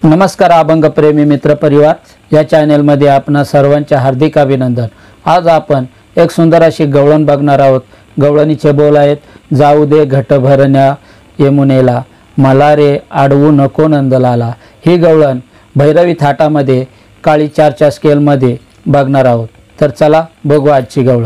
नमस्कार अभंग प्रेमी मित्र परिवार, या चॅनल मध्ये आपणा सर्वांचे हार्दिक अभिनंदन। आज आपण एक सुंदर अशी गवळण बघणार आहोत। गवळणीचे बोल आहेत, जाऊ दे घट भरण्या यमुनेला, मला रे आडवू नको नंदलाला। ही गवळण भैरवी थाटामध्ये काळी 4च्या स्केल मध्ये बघणार आहोत। तर चला बघू आजची गवळण।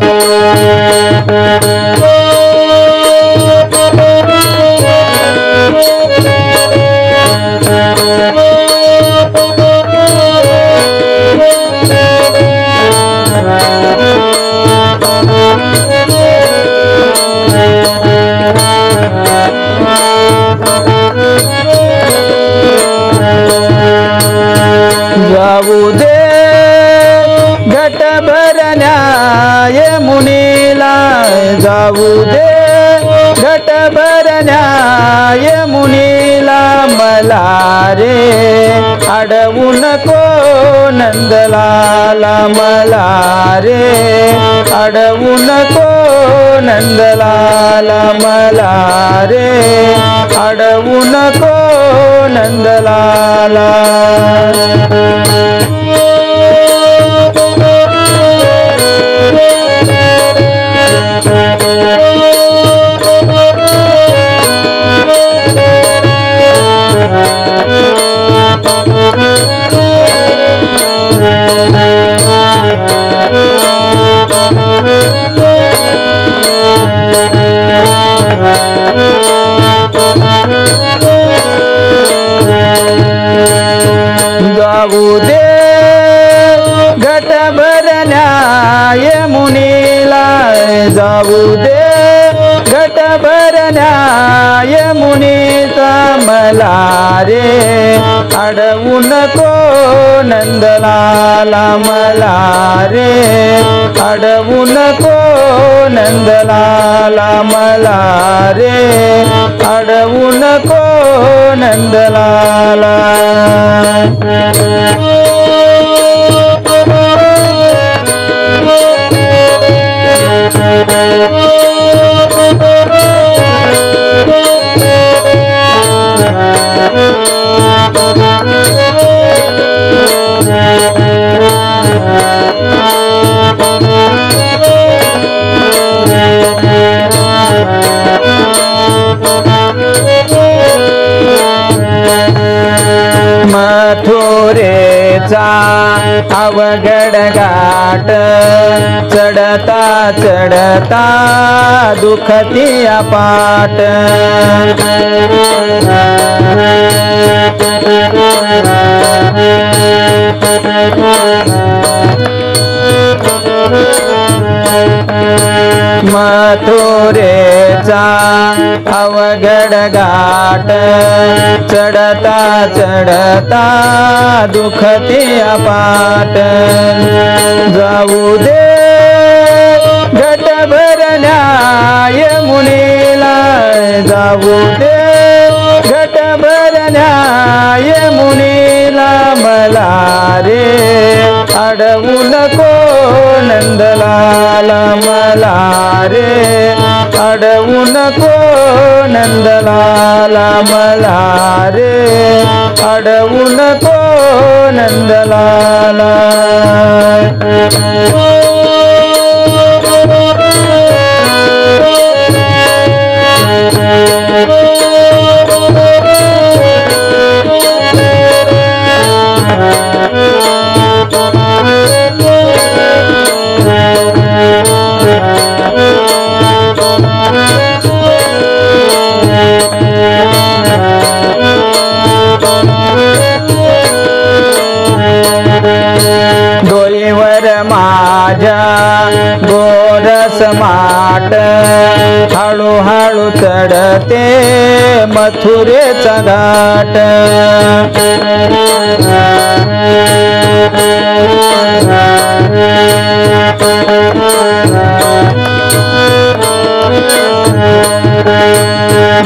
जाऊ दे घट भरण्या यमुनेला, जाऊ दे घट भरण्या यमुनेला, मला रे अडवू नको नंदलाला, मला रे अडवू नको नंदलाला, मला रे अडवू नको नंदलाला। जाऊ दे घट भरण्या यमुनेला, जाऊ दे घट भरण्या यमुनेचा, मला रे अडवू नको नंदलाला, मला रे अडवू नको नंदलाला, मला रे अडवू नको नंदलाला। मथुरेचा अवघड घाट, चढता चढता दुखती अपाट, मथुरेचा अवघड घाट, चढता चढता दुखती अपाट, जाऊ दे घट भरण्या यमुनेला, जाऊ दे घट भरण्या यमुनेला, मला रे अडवू नको नंदलाला, मला रे अडवू नको नंदलाला, मला रे अडवू नको नंदलाला। डोईवर माझ्या गोरस माट, हळूहळू चढते मथुरेचा घाट,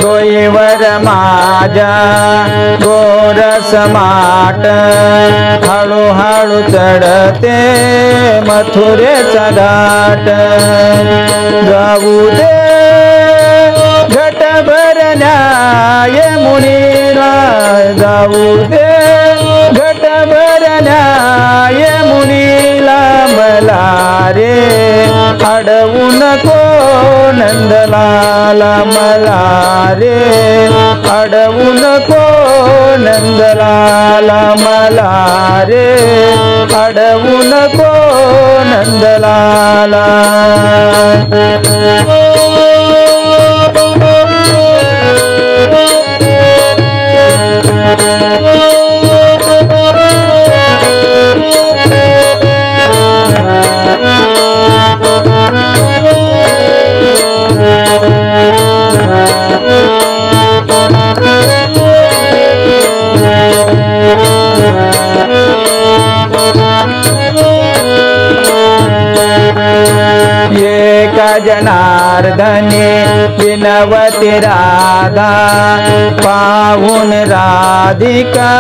डोईवर माझ्या गोरस माट, हळूहळू चढते मथुरेचा घाट, जाऊ दे घट भरण्या यमुनेला, जाऊ दे रे अडवू नको नंदलाला मला रे अडवू नको नंदलाला एका जनार्दने विनवती राधा पाहून राधिका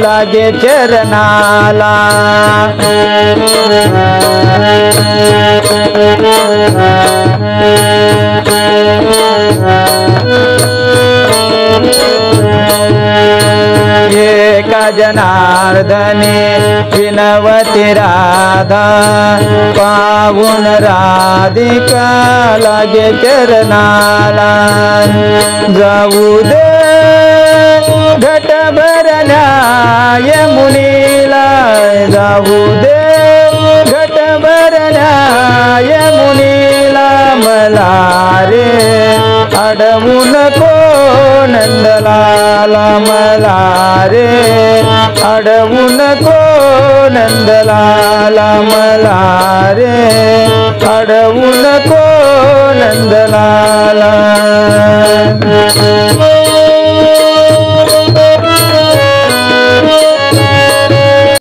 लागे चरणाला एका जनार्दने विनवती राधा पाहून राधिका लागे चरणाला जाऊ दे घट भरल्या यमुनीला जाऊ दे घट भरल्या यमुनीला मला रे अडवू नको नंदलाला मला रे अडवू नको नंदलाला मला रे अडवू नको नंदलाला